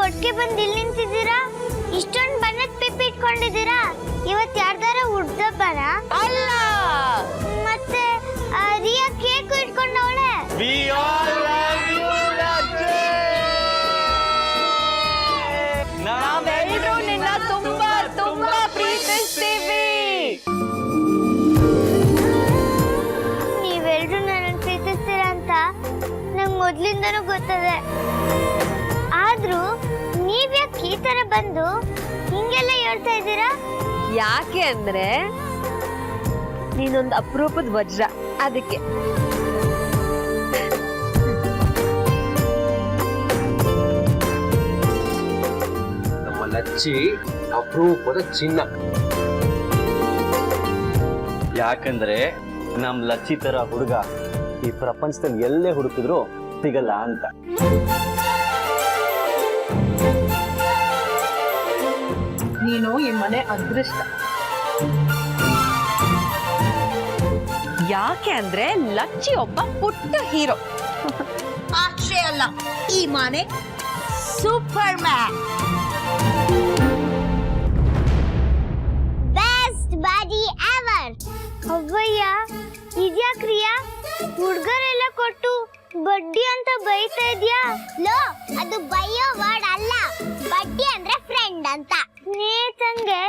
ಒಟ್ಟಿಗೆ ಬಂದು ಇಲ್ಲಿ ನಿಂತಿದ್ದೀರಾ? ಇಷ್ಟೊಂದು ಬಣ್ಣದ ಪಿಪ್ಪಿ ಇಟ್ಕೊಂಡಿದ್ದೀರಾ? ಇವತ್ತು ಯಾರ್ದಾರ ಹುಡ್ದಬ್ಬನ? ಅಲ್ಲ, ಮತ್ತೆ ರಿಯಾ ಕೇಕ್ ಇಟ್ಕೊಂಡವಳೆ. ನಾವೆಲ್ಲರೂ ನಿನ್ನ ತುಂಬಾ ತುಂಬಾ ಪ್ರೀತಿಸ್ತೀವಿ. ನೀವೆಲ್ರೂ ನನ್ನನ್ನು ಪ್ರೀತಿಸ್ತೀರಾ ಅಂತ ನಂಗೆ ಮೊದ್ಲಿಂದನೂ ಗೊತ್ತದೆ. ಆದ್ರೂ ನೀವ್ಯಾಕೆ ಈ ತರ ಬಂದು ಹಿಂಗೆಲ್ಲ ಹೇಳ್ತಾ ಇದ್ದೀರಾ? ಯಾಕೆ ಅಂದ್ರೆ ನೀನೊಂದು ಅಪರೂಪದ ವಜ್ರ, ಅದಕ್ಕೆ. ನಮ್ಮ ಲಚ್ಚಿ ಅಪರೂಪದ ಚಿನ್ನ. ಯಾಕಂದ್ರೆ ನಮ್ ಲಚ್ಚಿ ತರ ಹುಡುಗ ಈ ಪ್ರಪಂಚದಲ್ಲಿ ಎಲ್ಲೇ ಹುಡುಕಿದ್ರು ಸಿಗಲ್ಲ ಅಂತ. ನೀನು ಈ ಮನೆ ಅದೃಷ್ಟ. ಯಾಕೆ ಅಂದ್ರೆ ಲಚ್ಚಿ ಒಬ್ಬ ಪುಟ್ಟ ಹೀರೋ ಅಷ್ಟೇ ಅಲ್ಲ, ಈ ಮನೆ super man. Best body ever. ಅವ್ವಯ್ಯ, ಇದ್ಯಾಕ್ರಿಯಾ ಹುಡ್ಗರೆಲ್ಲ ಕೊಟ್ಟು ಬಡ್ಡಿ ಅಂತ ಬೈತಾ ಇದ್ಯಾ? ಲೋ, ಅದು ಬೈಯೋ ವರ್ಡ್ ಅಲ್ಲ. ಬಡ್ಡಿ ಅಂದ್ರೆ ಫ್ರೆಂಡ್ ಅಂತ. ಸ್ನೇಹಿತಂಗೆ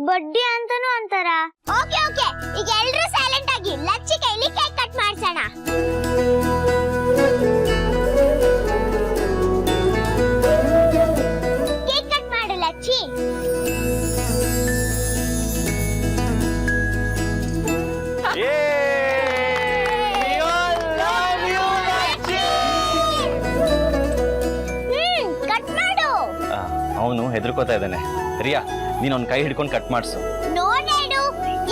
ಬಡ್ಡಿ ಅಂತಾನೂ ಅಂತಾರ? ಓಕೆ ಓಕೆ, ಈಗ ಎಲ್ರೂ ಸೈಲೆಂಟ್ ಆಗಿ ಲಚ್ಚಿ ಕೈಲಿ ಕೇಕ್ ಕಟ್ ಮಾಡ್ಸೋಣ. ಕೇಕ್ ಕಟ್ ಮಾಡು ಲಚ್ಚಿ. ಕಟ್ ಮಾಡು. ಅವನು ಹೆದರ್ಕೋತಾ ಇದ್ದಾನೆ. ರಿಯಾ, ನೀನ್ ಅವ್ನ ಕೈ ಹಿಡ್ಕೊಂಡು ಕಟ್ ಮಾಡ್ಸು. ನೋಡೇಡು,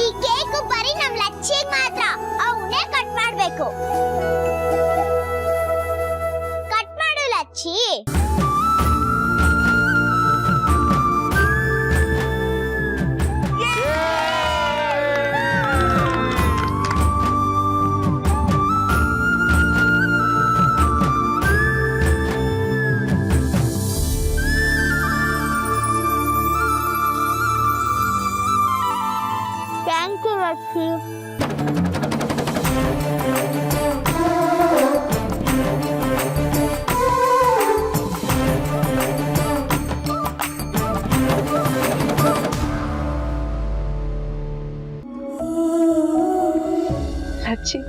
ಈ ಕೇಕ್ ಬರೀ ನಮ್ ಲಚ್ಚಿಗೆ ಮಾತ್ರ. ಅವನೇ ಕಟ್ ಮಾಡ್ಬೇಕು. ಕಟ್ ಮಾಡು ಲಚ್ಚಿ. Thank you Lachchi. ಲಚ್ಚಿ,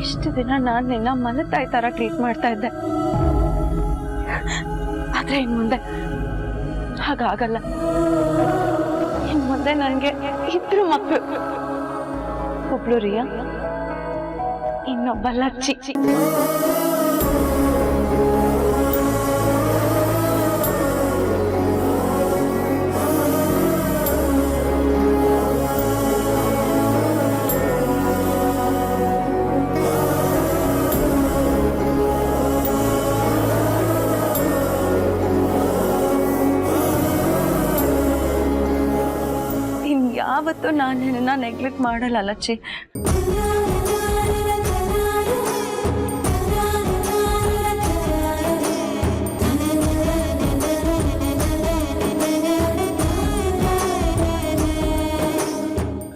ಇಷ್ಟು ದಿನ ನಾನು ನಿನ್ನ ಮಲತಾಯಿ ತರ ಟ್ರೀಟ್ ಮಾಡ್ತಾ ಇದ್ದೆ. ಆದ್ರೆ ಇನ್ ಮುಂದೆ ಹಾಗಾಗಲ್ಲ. ಇನ್ ಮುಂದೆ ನನಗೆ ಇಬ್ರು ಮಕ್ಕಳು. ಒಬ್ಳು ರಿಯಾ, ಇನ್ನೊಬ್ಬ ಲಚ್ಚಿ. ಯಾವತ್ತೂ ನಾನು ನಿನ್ನ ನೆಗ್ಲೆಕ್ಟ್ ಮಾಡಲ್ಲ ಲಚ್ಚಿ.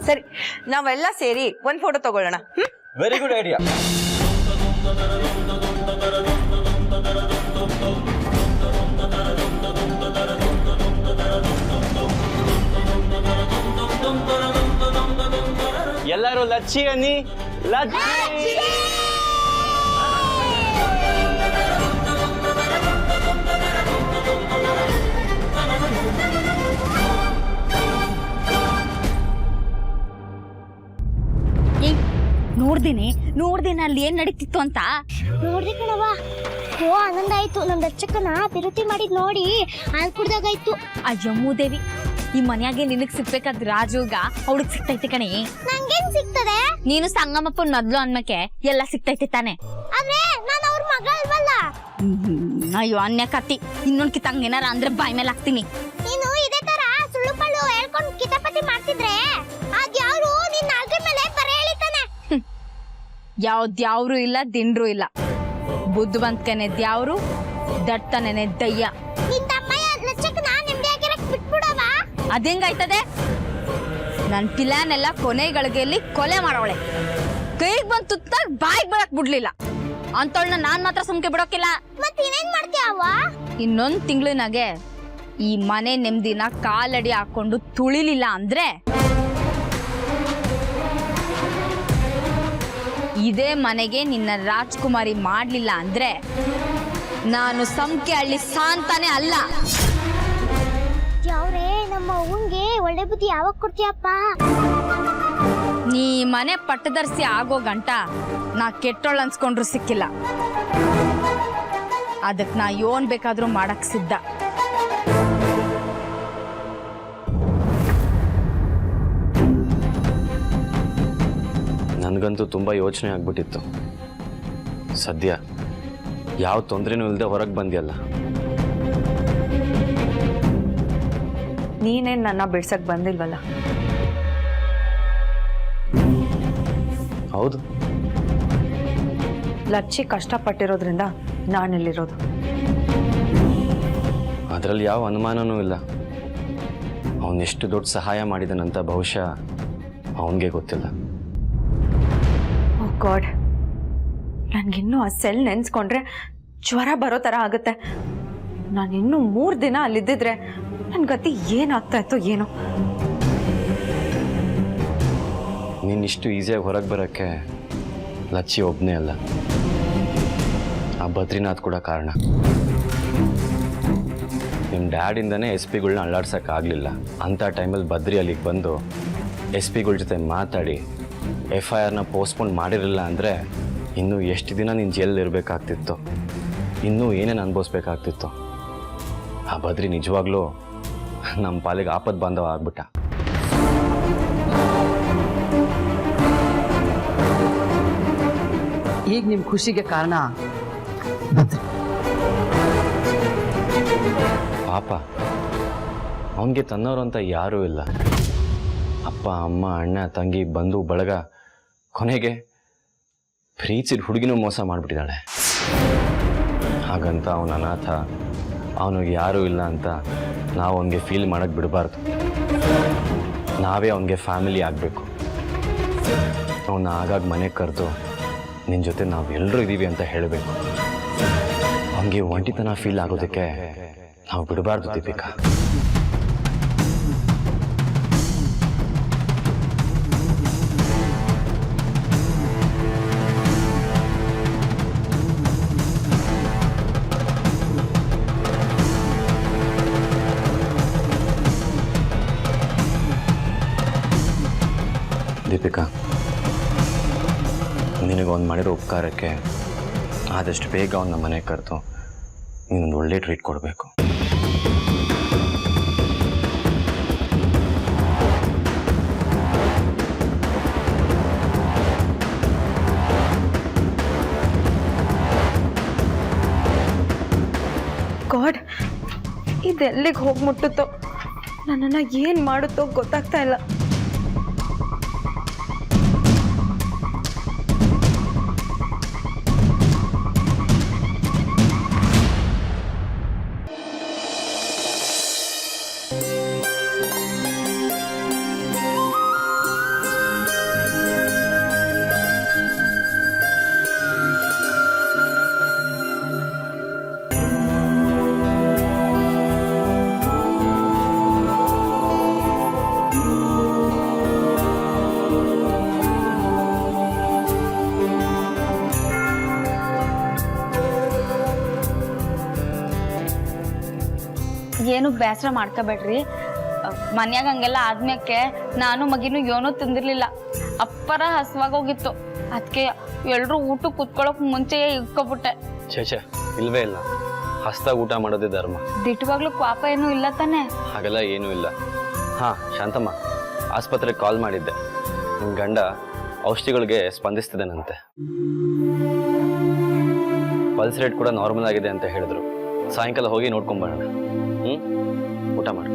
ಸರಿ, ನಾವೆಲ್ಲ ಸೇರಿ ಒಂದ್ ಫೋಟೋ ತಗೊಳ್ಳೋಣ. Very good idea. ಎಲ್ಲರೂ ಲಚ್ಚಿ ಅನ್ನಿ. ಲಚ್ಚಿ. ನೋಡ್ದಿನ ಅಲ್ಲಿ ಏನ್ ನಡೀತಿತ್ತು ಅಂತ. ನೋಡ್ರಿ ಕಣವ, ಓ ಆನಂದ ಆಯ್ತು. ನಮ್ ದರ್ಶಕನ ಬಿರುತಿ ಮಾಡಿದ್ ನೋಡಿ ಹಾಲ್ ಕುಡ್ದಾಗಾಯ್ತು. ಆ ಯಮ್ಮುದೇವಿ, ಈ ಮನ್ಯಾಗೆ ನಿನಗ್ ಸಿಗ್ಬೇಕಾದ್ ರಾಜುಗ ಅವಳಿಗೆ ಸಿಗ್ತೈತಿ ಕಣಿ. ನಂಗೇನ್ ಸಿಗ್ತದೆ? ನೀನು ಸಂಗಮಪ್ಪನ್ ಮೊದ್ಲು ಅನ್ಮಕ್ಕೆ ಎಲ್ಲ ಸಿಗ್ತೈತಿ ತಾನೆ. ಆದ್ರೆ ನಾನು ಅವ್ರ ಮಗ ಅಲ್ವಲ್ಲ. ಅಯ್ಯೋ ಅನ್ಯ ಕತ್ತಿ, ಇನ್ನೊಂದ್ ಕಿತ್ತಂಗ್ ಏನಾರ ಅಂದ್ರೆ ಬಾಯ್ ಮೇಲೆ ಹಾಕ್ತೀನಿ. ನೀನು ಇದೇ ತರ ಸುಳ್ಳು ಪಳ್ಳು ಹೇಳ್ಕೊಂಡು ಕಿತಾಪತಿ ಮಾಡ್ತಿದ್ರೆ ಅದ್ಯಾವ್ರು ನಿನ್ನ ನಾಲ್ಕರ ಮೇಲೆ ಬರೆ ಎಳಿತಾನೆ. ಯಾವ್ದ್ಯಾವ್ರು ಇಲ್ಲ, ದಿಂಡ್ರು ಇಲ್ಲ. ಬುದ್ಧಿವಂತಕನೆ ದ್ಯಾವ್ರು, ದಡ್ತಾನೇನೆ ದಯ್ಯ. ನಿನ್ ತಮ್ಮಯ್ಯ ಲಚ್ಚಕ್ ನಾನ್ ನಿಮ್ಗೆ ಆಗಿರಕ್ ಬಿಟ್ಬಿಡವ. ಅದೆಂಗಾಯ್ತದೆ? ನನ್ ಪ್ಲಾನ್ ಎಲ್ಲ ಕೊನೆಗಳಿಗೆಯಲ್ಲಿ ಕೊಲೆ ಮಾಡೋಳೆ. ಕೈಗೆ ಬಂದ್ ತುತ್ತಾಗ ಬಾಯಿಗೆ ಬರಕ್ ಬಿಡ್ಲಿಲ್ಲ ಅಂತವಳನ್ನ ನಾನ್ ಮಾತ್ರ ಸುಮ್ಕೆ ಬಿಡೋಕಿಲ್ಲ. ಮತ್ ಇನ್ನೇನ್ ಮಾಡ್ತೀಯವ್ವ? ಇನ್ನೊಂದ್ ತಿಂಗಳಿನಾಗೆ ಈ ಮನೆ ನೆಮ್ಮದಿನ ಕಾಲಡಿ ಹಾಕೊಂಡು ತುಳಿಲಿಲ್ಲ ಅಂದ್ರೆ ಇದೇ ಮನೆಗೆ ನಿನ್ನ ರಾಜ್ಕುಮಾರಿ ಮಾಡ್ಲಿಲ್ಲ ಅಂದ್ರೆ ನಾನು ಸಂಕೆ ಹಳ್ಳಿ ಸಾಂತಾನೆ ಅಲ್ಲ. ಯಾವ್ರೇ ನಮ್ಮ ಅವ್ವನ್ಗೆ ಒಳ್ಳೆ ಬುದ್ಧಿ ಯಾವಾಗ ಕೊಡ್ತೀಯಪ್ಪ? ನೀ ಮನೆ ಪಟ್ಟದರ್ಸಿ ಆಗೋ ಗಂಟ ನಾ ಕೆಟ್ಟೋಳ್ ಅನ್ಸ್ಕೊಂಡ್ರು ಸಿಕ್ಕಿಲ್ಲ. ಅದಕ್ ನಾ ಯೋನ್ ಬೇಕಾದ್ರೂ ಮಾಡಕ್ ಸಿದ್ಧ. ನನಗಂತೂ ತುಂಬ ಯೋಚನೆ ಆಗ್ಬಿಟ್ಟಿತ್ತು. ಸದ್ಯ ಯಾವ ತೊಂದರೆನೂ ಇಲ್ಲದೆ ಹೊರಗೆ ಬಂದ್ಯಲ್ಲ. ನೀನೇನ್ ನನ್ನ ಬಿಡ್ಸಕ್ ಬಂದಿಲ್ವಲ್ಲ. ಹೌದು, ಲಚ್ಚಿ ಕಷ್ಟಪಟ್ಟಿರೋದ್ರಿಂದ ನಾನಿಲ್ಲಿರೋದು. ಅದರಲ್ಲಿ ಯಾವ ಅನುಮಾನನೂ ಇಲ್ಲ. ಅವನೆಷ್ಟು ದೊಡ್ಡ ಸಹಾಯ ಮಾಡಿದನಂತ ಬಹುಶಃ ಅವನಿಗೆ ಗೊತ್ತಿಲ್ಲ. ಓ ಗಾಡ್, ನನಗಿನ್ನೂ ಆ ಸೆಲ್ ನೆನ್ಸ್ಕೊಂಡ್ರೆ ಜ್ವರ ಬರೋ ಥರ ಆಗುತ್ತೆ. ನಾನಿನ್ನೂ 3 ದಿನ ಅಲ್ಲಿದ್ದಿದ್ರೆ ನನ್ನ ಗತಿ ಏನಾಗ್ತಾ ಇತ್ತೋ ಏನೋ. ನೀನು ಇಷ್ಟು ಈಸಿಯಾಗಿ ಹೊರಗೆ ಬರೋಕ್ಕೆ ಲಚ್ಚಿ ಒಬ್ಬನೇ ಅಲ್ಲ, ಆ ಬದ್ರಿನಾಥ್ ಕೂಡ ಕಾರಣ. ನಿಮ್ಮ ಡ್ಯಾಡಿಂದನೇ SP ಗಳ್ನ ಅಲ್ಲಾಡ್ಸೋಕ್ಕಾಗಲಿಲ್ಲ. ಅಂಥ ಟೈಮಲ್ಲಿ ಬದ್ರಿ ಅಲ್ಲಿಗೆ ಬಂದು SP ಗಳ ಜೊತೆ ಮಾತಾಡಿ FIRನ ಪೋಸ್ಟ್ಪೋನ್ ಮಾಡಿರಲಿಲ್ಲ ಅಂದರೆ ಇನ್ನೂ ಎಷ್ಟು ದಿನ ನೀನು ಜೈಲಲ್ಲಿ ಇರಬೇಕಾಗ್ತಿತ್ತು, ಇನ್ನೂ ಏನೇನು ಅನುಭವಿಸ್ಬೇಕಾಗ್ತಿತ್ತು. ಆ ಬದ್ರಿ ನಿಜವಾಗ್ಲೂ ನಮ್ಮ ಪಾಲಿಗೆ ಆಪತ್ ಬಾಂಧವ ಆಗ್ಬಿಟ್ಟ. ಈಗ ನಿಮ್ಮ ಖುಷಿಗೆ ಕಾರಣ ಪಾಪ ಅವನಿಗೆ ತನ್ನವರು ಅಂತ ಯಾರೂ ಇಲ್ಲ. ಅಪ್ಪ ಅಮ್ಮ ಅಣ್ಣ ತಂಗಿ ಬಂಧು ಬಳಗ, ಕೊನೆಗೆ ಪ್ರೀತಿಸಿದ ಹುಡುಗಿನೂ ಮೋಸ ಮಾಡಿಬಿಟ್ಟಿದ್ದಾಳೆ. ಹಾಗಂತ ಅವನ ಅನಾಥ, ಅವನಿಗೆ ಯಾರೂ ಇಲ್ಲ ಅಂತ ನಾವು ಅವನಿಗೆ ಫೀಲ್ ಮಾಡೋಕ್ಕೆ ಬಿಡಬಾರ್ದು. ನಾವೇ ಅವನಿಗೆ ಫ್ಯಾಮಿಲಿ ಆಗಬೇಕು. ಅವನ್ನ ಆಗಾಗ ಮನೆಗೆ ಕರೆದು ನಿನ್ನ ಜೊತೆ ನಾವೆಲ್ಲರೂ ಇದ್ದೀವಿ ಅಂತ ಹೇಳಬೇಕು. ಅವನಿಗೆ ಒಂಟಿತನ ಫೀಲ್ ಆಗೋದಕ್ಕೆ ನಾವು ಬಿಡಬಾರ್ದು ದೀಪಿಕಾ. ದೀಪಿಕಾ, ನಿನಗೊಂದು ಮಾಡಿರೋ ಉಪಕಾರಕ್ಕೆ ಆದಷ್ಟು ಬೇಗ ಅವನ್ನ ಮನೆಗೆ ಕರೆದು ನೀನೊಂದು ಒಳ್ಳೆ ಟ್ರೀಟ್ ಕೊಡಬೇಕು. ಗಾಡ್, ಇದೆಲ್ಲಿಗೆ ಹೋಗಿ ಮುಟ್ಟುತ್ತೋ, ನನ್ನನ್ನು ಏನು ಮಾಡುತ್ತೋ ಗೊತ್ತಾಗ್ತಾ ಇಲ್ಲ. ಏನು ಬೇಸರ ಮಾಡ್ಕೋಬೇಡ್ರಿ. ಮನ್ಯಾಗ ಹಂಗೆಲ್ಲ ಆದ್ಮ್ಯಾಕೆ ನಾನು ಮಗಿನೂ ಏನೂ ತಿಂದಿರ್ಲಿಲ್ಲ. ಅಪ್ಪರ ಹಸುವಾಗೋಗಿತ್ತು. ಅದಕ್ಕೆ ಎಲ್ರೂ ಊಟ ಕುತ್ಕೊಳ್ಳೋಕೆ ಮುಂಚೆಯೇ ಇಟ್ಕೊಬಿಟ್ಟೆ. ಛೇ, ಇಲ್ವೇ ಇಲ್ಲ. ಹಸ್ತಾಗ ಊಟ ಮಾಡೋದೇ ಧರ್ಮ. ದಿಟ್ಟವಾಗ್ಲೂ ಪಾಪ ಏನೂ ಇಲ್ಲ ತಾನೆ? ಹಾಗೆಲ್ಲ ಏನೂ ಇಲ್ಲ. ಹಾಂ ಶಾಂತಮ್ಮ, ಆಸ್ಪತ್ರೆಗೆ ಕಾಲ್ ಮಾಡಿದ್ದೆ. ನಿಮ್ಮ ಗಂಡ ಔಷಧಿಗಳಿಗೆ ಸ್ಪಂದಿಸ್ತಿದ್ದಾನಂತೆ. ಪಲ್ಸ್ ರೇಟ್ ಕೂಡ ನಾರ್ಮಲ್ ಆಗಿದೆ ಅಂತ ಹೇಳಿದ್ರು. ಸಾಯಂಕಾಲ ಹೋಗಿ ನೋಡ್ಕೊಂಬರೋಣ. ಊಟ ಮಾಡು.